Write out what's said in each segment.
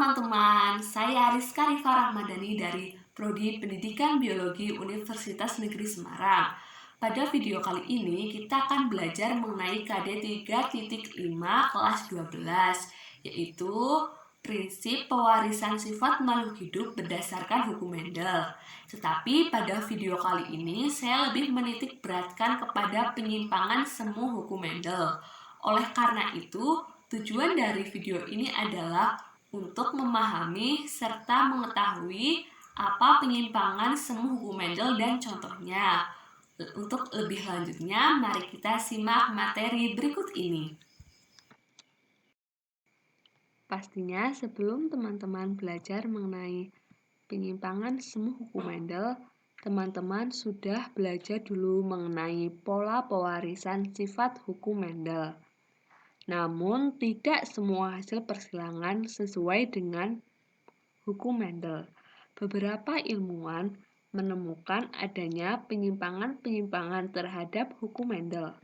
teman-teman, saya Rizka Rifa Rahmadani dari Prodi Pendidikan Biologi Universitas Negeri Semarang. Pada video kali ini kita akan belajar mengenai KD 3.5 kelas 12, yaitu prinsip pewarisan sifat makhluk hidup berdasarkan hukum Mendel. Tetapi pada video kali ini saya lebih menitik beratkan kepada penyimpangan semu hukum Mendel. Oleh karena itu, tujuan dari video ini adalah untuk memahami serta mengetahui apa penyimpangan semu hukum Mendel dan contohnya. Untuk lebih lanjutnya, mari kita simak materi berikut ini. Pastinya sebelum teman-teman belajar mengenai penyimpangan semu hukum Mendel, teman-teman sudah belajar dulu mengenai pola pewarisan sifat hukum Mendel. Namun, tidak semua hasil persilangan sesuai dengan hukum Mendel. Beberapa ilmuwan menemukan adanya penyimpangan-penyimpangan terhadap hukum Mendel.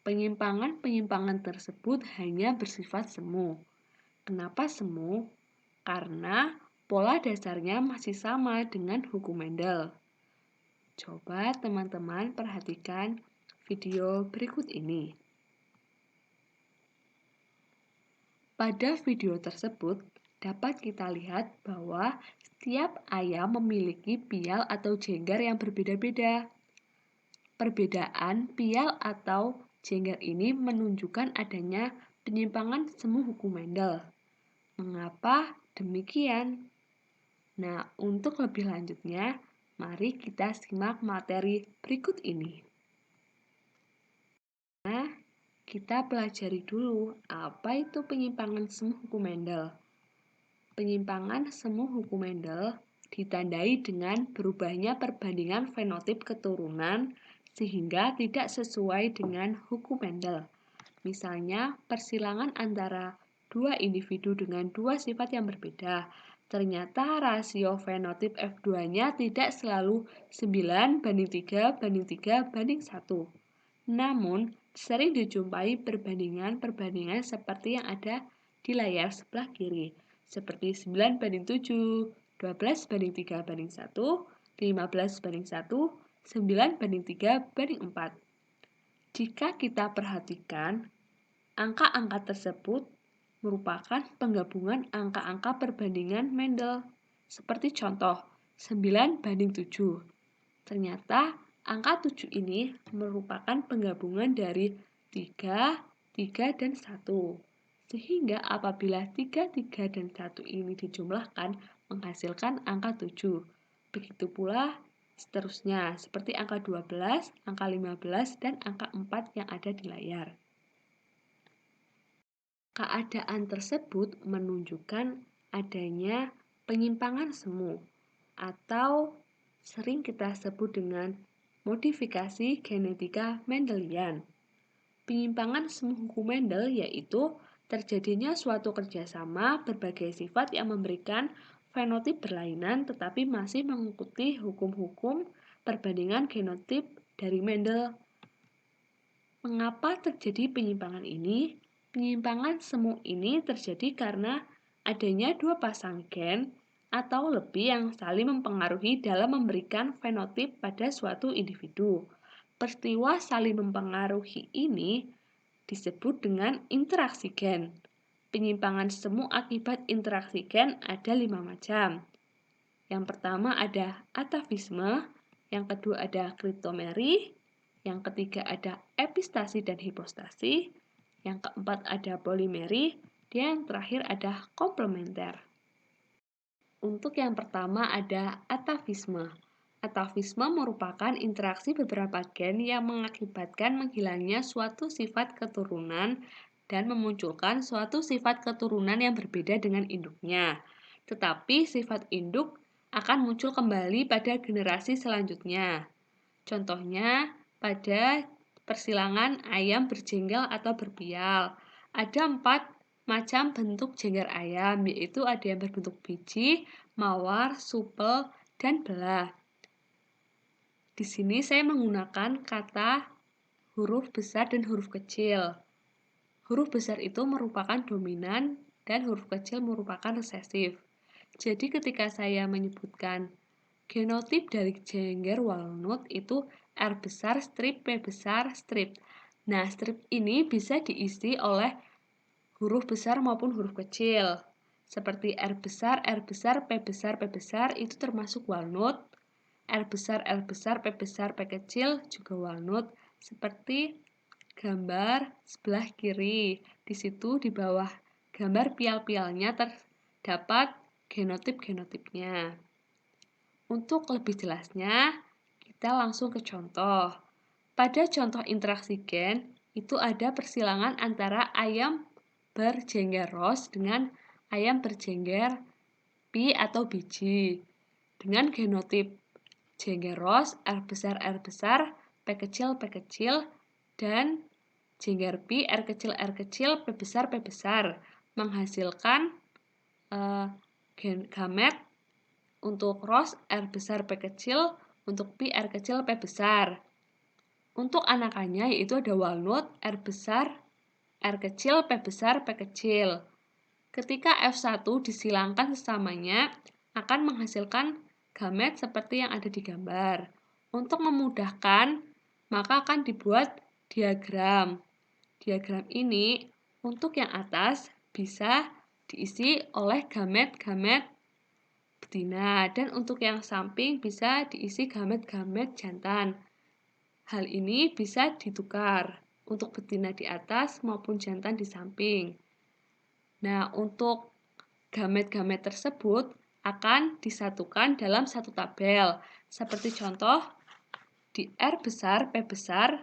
Penyimpangan-penyimpangan tersebut hanya bersifat semu. Kenapa semu? Karena pola dasarnya masih sama dengan hukum Mendel. Coba teman-teman perhatikan video berikut ini. Pada video tersebut, dapat kita lihat bahwa setiap ayam memiliki pial atau jenggar yang berbeda-beda. Perbedaan pial atau jenggar ini menunjukkan adanya penyimpangan semu hukum Mendel. Mengapa demikian? Nah, untuk lebih lanjutnya, mari kita simak materi berikut ini. Kita pelajari dulu apa itu penyimpangan semu hukum Mendel. Penyimpangan semu hukum Mendel ditandai dengan berubahnya perbandingan fenotip keturunan sehingga tidak sesuai dengan hukum Mendel. Misalnya, persilangan antara dua individu dengan dua sifat yang berbeda. Ternyata rasio fenotip F2-nya tidak selalu 9:3:3:1. Namun, sering dijumpai perbandingan-perbandingan seperti yang ada di layar sebelah kiri, seperti 9:7, 12:3:1, 15:1, 9:3:4. Jika kita perhatikan, angka-angka tersebut merupakan penggabungan angka-angka perbandingan Mendel. Seperti contoh, 9:7. Ternyata angka 7 ini merupakan penggabungan dari 3, 3, dan 1. Sehingga apabila 3, 3, dan 1 ini dijumlahkan menghasilkan angka 7. Begitu pula seterusnya, seperti angka 12, angka 15, dan angka 4 yang ada di layar. Keadaan tersebut menunjukkan adanya penyimpangan semu atau sering kita sebut dengan modifikasi genetika Mendelian. Penyimpangan semu hukum Mendel yaitu terjadinya suatu kerjasama berbagai sifat yang memberikan fenotip berlainan tetapi masih mengikuti hukum-hukum perbandingan genotip dari Mendel. Mengapa terjadi penyimpangan ini? Penyimpangan semu ini terjadi karena adanya dua pasang gen atau lebih yang saling mempengaruhi dalam memberikan fenotip pada suatu individu. Peristiwa saling mempengaruhi ini disebut dengan interaksi gen. Penyimpangan semu akibat interaksi gen ada 5 macam. Yang pertama ada atafisme, yang kedua ada kriptomeri, yang ketiga ada epistasi dan hipostasi, yang keempat ada polimeri, dan yang terakhir ada komplementer. Untuk yang pertama ada atafisme. Atafisme merupakan interaksi beberapa gen yang mengakibatkan menghilangnya suatu sifat keturunan dan memunculkan suatu sifat keturunan yang berbeda dengan induknya. Tetapi sifat induk akan muncul kembali pada generasi selanjutnya. Contohnya pada persilangan ayam berjenggal atau berpial. Ada 4 macam bentuk jenggar ayam, yaitu ada yang berbentuk biji, mawar, supel, dan belah. Di sini saya menggunakan kata huruf besar dan huruf kecil. Huruf besar itu merupakan dominan dan huruf kecil merupakan resesif. Jadi ketika saya menyebutkan genotip dari jengger walnut itu R besar strip P besar strip. Nah, strip ini bisa diisi oleh huruf besar maupun huruf kecil. Seperti R besar, P besar, P besar itu termasuk walnut. R besar, P besar, P kecil juga walnut. Seperti gambar sebelah kiri. Di situ di bawah gambar pial-pialnya terdapat genotip-genotipnya. Untuk lebih jelasnya, kita langsung ke contoh. Pada contoh interaksi gen, itu ada persilangan antara ayam berjengger ros dengan ayam berjengger pi atau biji. Dengan genotip jengger ros, R besar, P kecil, dan jengger pi, R kecil, P besar, menghasilkan gamet untuk ros R besar, P kecil, untuk pi, R kecil, P besar. Untuk anakannya yaitu ada walnut, R besar, R kecil, P besar, P kecil. Ketika F1 disilangkan sesamanya, akan menghasilkan gamet seperti yang ada di gambar. Untuk memudahkan, maka akan dibuat diagram. Diagram ini, untuk yang atas bisa diisi oleh gamet-gamet betina, dan untuk yang samping bisa diisi gamet-gamet jantan. Hal ini bisa ditukar untuk betina di atas maupun jantan di samping. Nah, untuk gamet-gamet tersebut akan disatukan dalam satu tabel. Seperti contoh di R besar, P besar,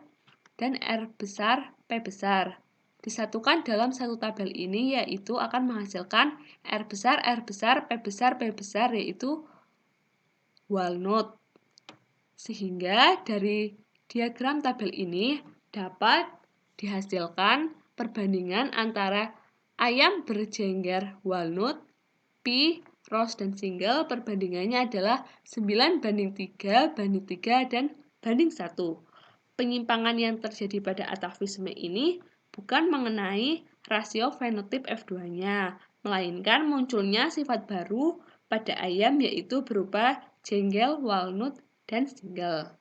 dan R besar, P besar. Disatukan dalam satu tabel ini yaitu akan menghasilkan R besar, P besar yaitu walnut. Sehingga dari diagram tabel ini dapat dihasilkan perbandingan antara ayam berjengger walnut, pi, ros, dan single. Perbandingannya adalah 9:3, banding 3, dan banding 1. Penyimpangan yang terjadi pada atavisme ini bukan mengenai rasio fenotip F2-nya, melainkan munculnya sifat baru pada ayam yaitu berupa jengkel, walnut, dan single.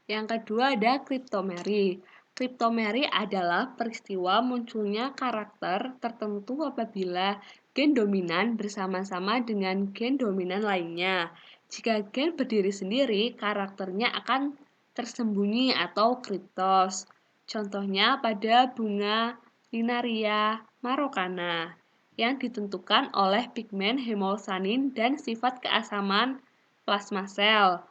Yang kedua ada kriptomeri. Kriptomeri adalah peristiwa munculnya karakter tertentu apabila gen dominan bersama-sama dengan gen dominan lainnya. Jika gen berdiri sendiri, karakternya akan tersembunyi atau kriptos. Contohnya pada bunga Linaria marokana yang ditentukan oleh pigmen hemolsanin dan sifat keasaman plasma sel.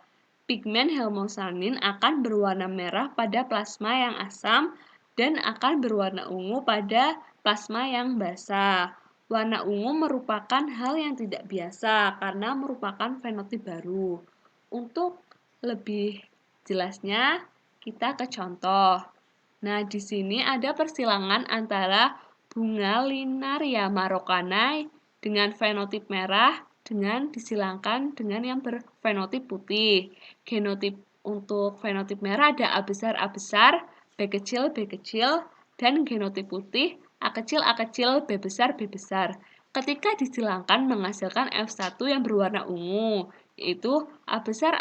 Pigmen hemolsanin akan berwarna merah pada plasma yang asam dan akan berwarna ungu pada plasma yang basah. Warna ungu merupakan hal yang tidak biasa karena merupakan fenotip baru. Untuk lebih jelasnya, kita ke contoh. Nah, di sini ada persilangan antara bunga Linaria marokana dengan fenotip merah dengan disilangkan dengan yang berfenotip putih. Genotip untuk fenotip merah ada A besar, B kecil, dan genotip putih A kecil, B besar. Ketika disilangkan menghasilkan F1 yang berwarna ungu, yaitu A besar,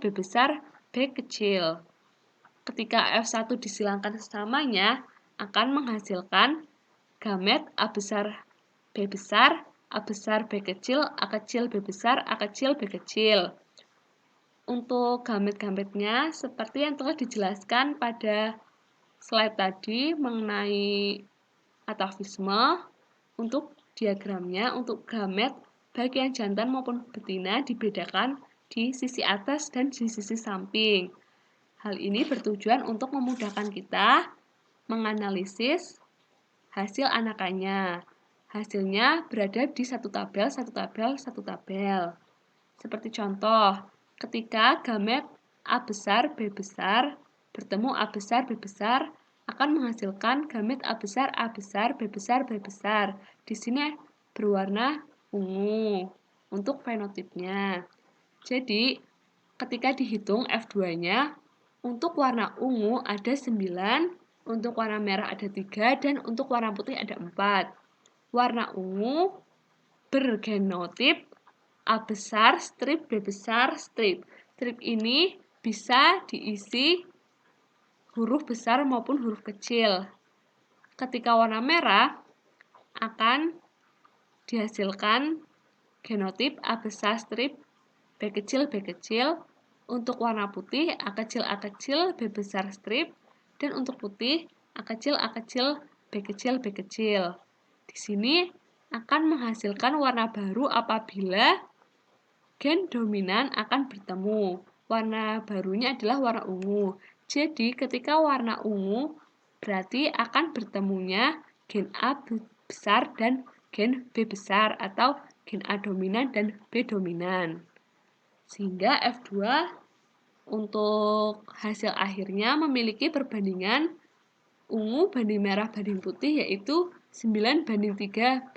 B besar, B kecil. Ketika F1 disilangkan sesamanya, akan menghasilkan gamet A besar, B besar, A besar, B kecil, B besar, B kecil. Untuk gamet-gametnya, seperti yang telah dijelaskan pada slide tadi mengenai atavisme, untuk diagramnya, untuk gamet baik yang jantan maupun betina dibedakan di sisi atas dan di sisi samping. Hal ini bertujuan untuk memudahkan kita menganalisis hasil anakannya. Hasilnya berada di satu tabel. Seperti contoh, ketika gamet A besar, B besar bertemu A besar, B besar akan menghasilkan gamet A besar, B besar. Di sini berwarna ungu untuk fenotipnya. Jadi, ketika dihitung F2-nya, untuk warna ungu ada 9, Untuk warna merah ada 3 dan untuk warna putih ada 4. Warna ungu bergenotip A besar, strip, B besar, strip. Strip ini bisa diisi huruf besar maupun huruf kecil. Ketika warna merah akan dihasilkan genotip A besar, strip, B kecil, B kecil. Untuk warna putih A kecil, B besar, strip. Dan untuk putih A kecil, B kecil, B kecil. Di sini akan menghasilkan warna baru apabila gen dominan akan bertemu. Warna barunya adalah warna ungu. Jadi ketika warna ungu berarti akan bertemunya gen A besar dan gen B besar atau gen A dominan dan B dominan. Sehingga F2 untuk hasil akhirnya memiliki perbandingan ungu banding merah banding putih yaitu 9:3:4.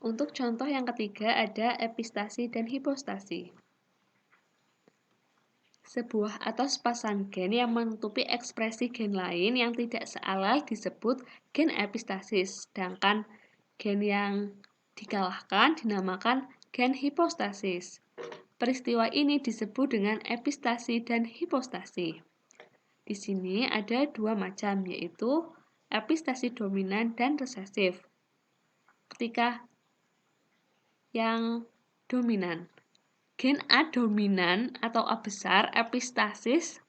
Untuk contoh yang ketiga ada epistasi dan hipostasi. Sebuah atau sepasang gen yang menutupi ekspresi gen lain yang tidak sealel disebut gen epistasis, sedangkan gen yang dikalahkan dinamakan gen hipostasis. Peristiwa ini disebut dengan epistasi dan hipostasi. Di sini ada 2 macam, yaitu epistasi dominan dan resesif. Ketika yang dominan, gen A dominan atau A besar epistasis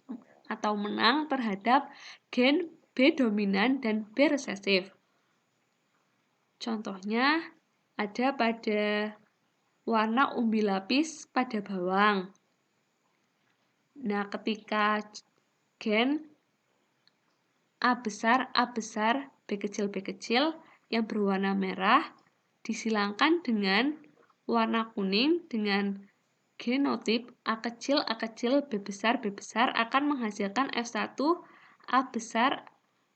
atau menang terhadap gen B dominan dan B resesif. Contohnya ada pada warna umbi lapis pada bawang. Nah, ketika gen A besar, B kecil, B kecil yang berwarna merah disilangkan dengan warna kuning dengan genotip A kecil, B besar, B besar akan menghasilkan F1 A besar,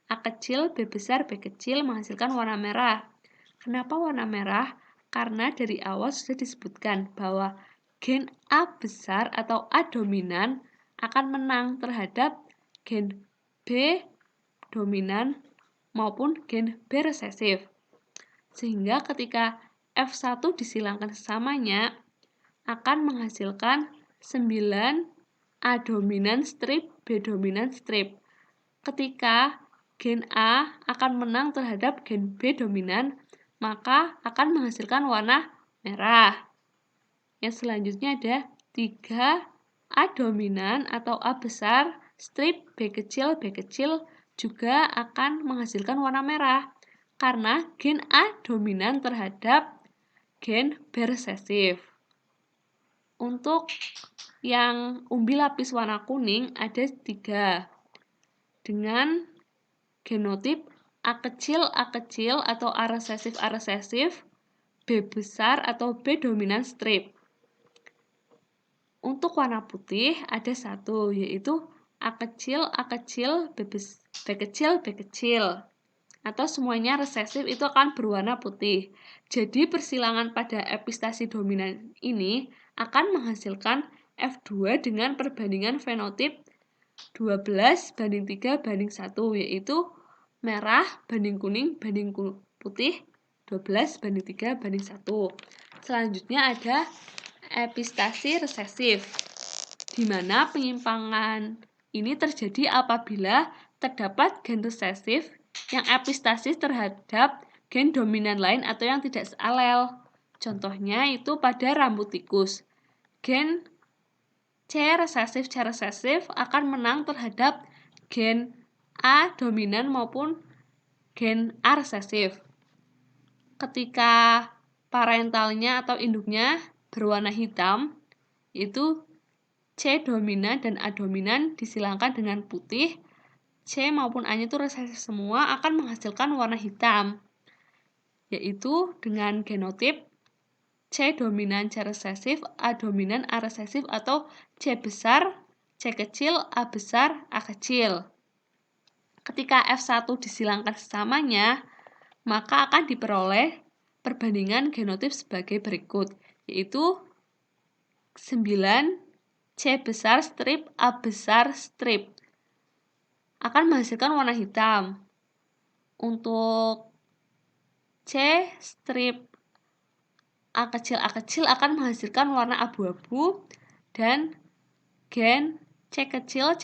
A kecil, B besar, B kecil menghasilkan warna merah. Kenapa warna merah? Karena dari awal sudah disebutkan bahwa gen A besar atau A dominan akan menang terhadap gen B dominan maupun gen B resesif. Sehingga ketika F1 disilangkan sesamanya akan menghasilkan 9 A dominan strip, B dominan strip. Ketika gen A akan menang terhadap gen B dominan, maka akan menghasilkan warna merah. Yang selanjutnya ada 3 A dominan atau A besar, strip B kecil juga akan menghasilkan warna merah. Karena gen A dominan terhadap gen B resesif. Untuk yang umbi lapis warna kuning ada 3 dengan genotip A kecil atau A resesif, B besar atau B dominan strip. Untuk warna putih ada 1 yaitu A kecil, B kecil atau semuanya resesif itu akan berwarna putih. Jadi persilangan pada epistasi dominan ini akan menghasilkan F2 dengan perbandingan fenotip 12:3:1 yaitu merah banding kuning banding putih 12:3:1. Selanjutnya ada epistasi resesif, di mana penyimpangan ini terjadi apabila terdapat gen resesif yang epistasis terhadap gen dominan lain atau yang tidak sealel. Contohnya itu pada rambut tikus. Gen C resesif akan menang terhadap gen A dominan maupun gen A resesif. Ketika parentalnya atau induknya berwarna hitam, yaitu C dominan dan A dominan disilangkan dengan putih, C maupun A-nya itu resesif semua akan menghasilkan warna hitam, yaitu dengan genotip C dominan C resesif, A dominan A resesif atau C besar, C kecil, A besar, A kecil. Ketika F1 disilangkan sesamanya, maka akan diperoleh perbandingan genotip sebagai berikut, yaitu 9 C besar strip, A besar strip. akan menghasilkan warna hitam. Untuk C strip A kecil akan menghasilkan warna abu-abu, dan gen C kecil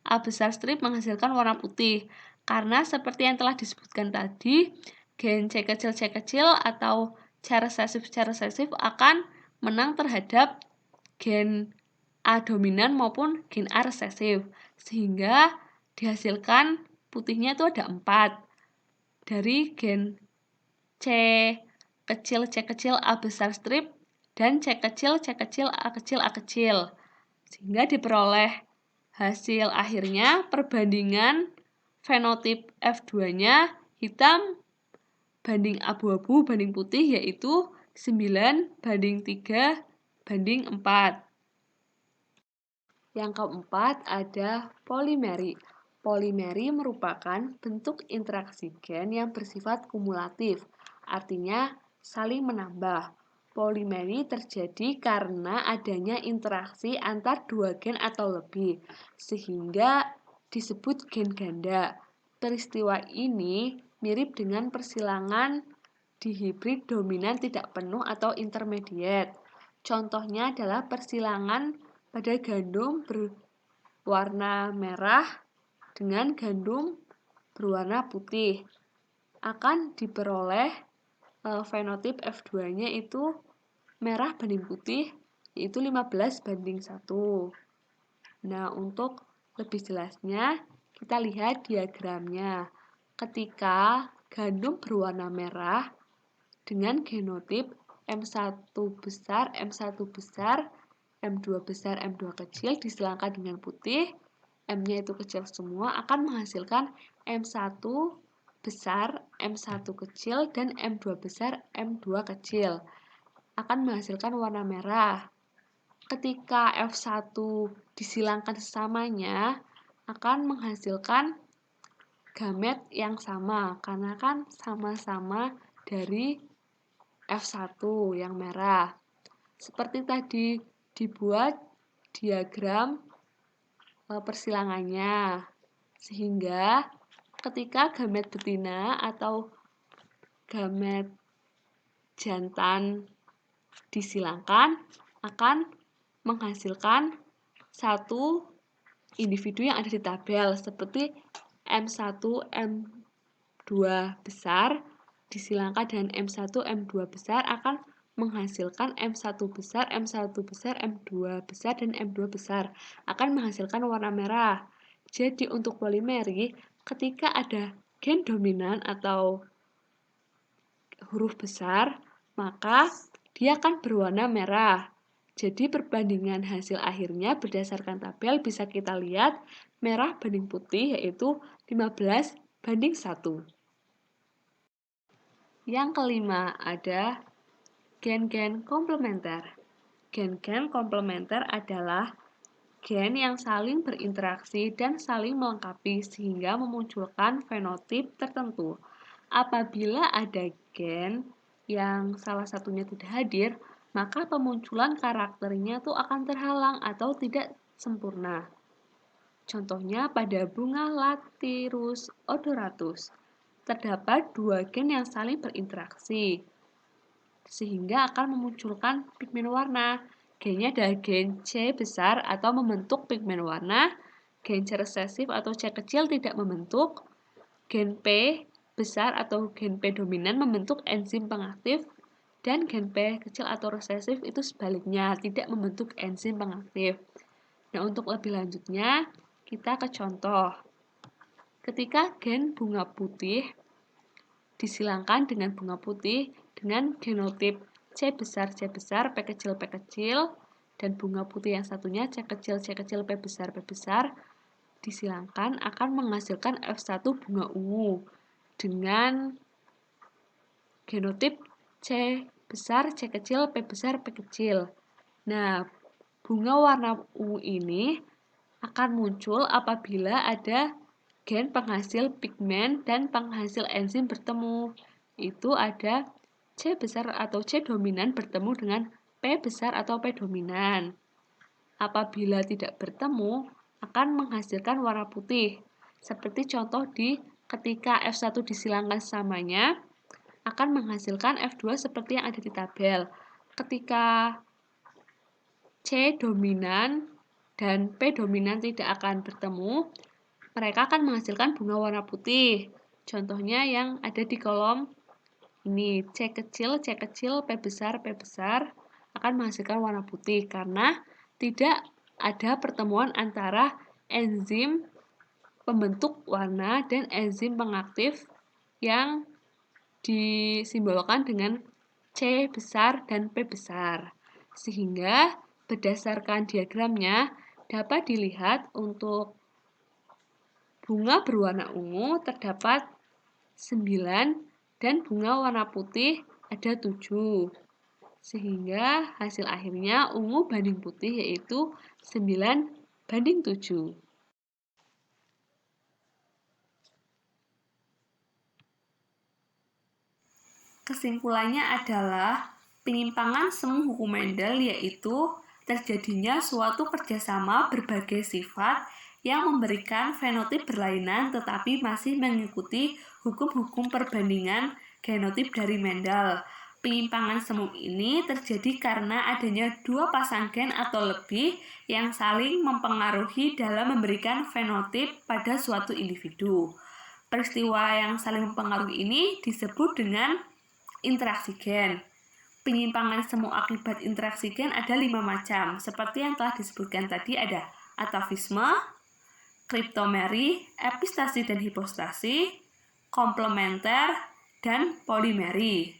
A besar strip menghasilkan warna putih. Karena seperti yang telah disebutkan tadi, gen C kecil atau C resesif akan menang terhadap gen A dominan maupun gen A resesif, sehingga dihasilkan putihnya itu ada 4 dari gen C kecil A besar strip dan C kecil A kecil, sehingga diperoleh hasil akhirnya perbandingan fenotip F2-nya hitam banding abu-abu banding putih, yaitu 9:3:4. Yang keempat ada polimeri. Polimeri merupakan bentuk interaksi gen yang bersifat kumulatif, artinya saling menambah. Polimeri terjadi karena adanya interaksi antar dua gen atau lebih, sehingga disebut gen ganda. Peristiwa ini mirip dengan persilangan dihibrid dominan tidak penuh atau intermediate. Contohnya adalah persilangan pada gandum berwarna merah dengan gandum berwarna putih. Akan diperoleh fenotip F2-nya itu merah banding putih, yaitu 15:1. Nah, untuk lebih jelasnya, kita lihat diagramnya. Ketika gandum berwarna merah dengan genotip M1 besar, M1 besar, M2 besar, M2 kecil disilangkan dengan putih, M-nya itu kecil semua, akan menghasilkan M1 besar, M1 kecil, dan M2 besar, M2 kecil. Akan menghasilkan warna merah. Ketika F1 disilangkan sesamanya, akan menghasilkan gamet yang sama, karena kan sama-sama dari F1 yang merah. Seperti tadi dibuat diagram persilangannya, sehingga ketika gamet betina atau gamet jantan disilangkan akan menghasilkan satu individu yang ada di tabel, seperti M1 M2 besar disilangkan dengan M1 M2 besar akan menghasilkan M1 besar, M1 besar, M2 besar, dan M2 besar. Akan menghasilkan warna merah. Jadi untuk polimeri, ketika ada gen dominan atau huruf besar, maka dia akan berwarna merah. Jadi perbandingan hasil akhirnya berdasarkan tabel bisa kita lihat merah banding putih, yaitu 15:1. Yang kelima ada gen-gen komplementer. Gen-gen komplementer adalah gen yang saling berinteraksi dan saling melengkapi sehingga memunculkan fenotip tertentu. Apabila ada gen yang salah satunya tidak hadir, maka pemunculan karakternya itu akan terhalang atau tidak sempurna. Contohnya pada bunga Lathyrus odoratus, terdapat dua gen yang saling berinteraksi, sehingga akan memunculkan pigmen warna. Gennya adalah gen C besar atau membentuk pigmen warna, gen C resesif atau C kecil tidak membentuk, gen P besar atau gen P dominan membentuk enzim pengaktif, dan gen P kecil atau resesif itu sebaliknya, tidak membentuk enzim pengaktif. Nah, untuk lebih lanjutnya, kita ke contoh. Ketika gen bunga putih disilangkan dengan bunga putih dengan genotip C besar, P kecil, dan bunga putih yang satunya C kecil, P besar, disilangkan akan menghasilkan F1 bunga ungu dengan genotip C besar, C kecil, P besar, P kecil. Nah, bunga warna ungu ini akan muncul apabila ada gen penghasil pigmen dan penghasil enzim bertemu. Itu ada C besar atau C dominan bertemu dengan P besar atau P dominan. Apabila tidak bertemu, akan menghasilkan warna putih. Seperti contoh ketika F1 disilangkan sesamanya, akan menghasilkan F2 seperti yang ada di tabel. Ketika C dominan dan P dominan tidak akan bertemu, mereka akan menghasilkan bunga warna putih. Contohnya yang ada di kolom ini, C kecil, P besar akan menghasilkan warna putih karena tidak ada pertemuan antara enzim pembentuk warna dan enzim pengaktif yang disimbolkan dengan C besar dan P besar. Sehingga berdasarkan diagramnya dapat dilihat untuk bunga berwarna ungu terdapat 9 dan bunga warna putih ada 7. Sehingga hasil akhirnya ungu banding putih yaitu 9:7. Kesimpulannya adalah penyimpangan semu hukum Mendel yaitu terjadinya suatu kerjasama berbagai sifat yang memberikan fenotip berlainan tetapi masih mengikuti hukum-hukum perbandingan genotip dari Mendel. Penyimpangan semu ini terjadi karena adanya dua pasang gen atau lebih yang saling mempengaruhi dalam memberikan fenotip pada suatu individu. Peristiwa yang saling mempengaruhi ini disebut dengan interaksi gen. Penyimpangan semu akibat interaksi gen ada 5 macam. Seperti yang telah disebutkan tadi ada atafisme, kriptomeri, epistasi dan hipostasi, komplementer, dan polimeri.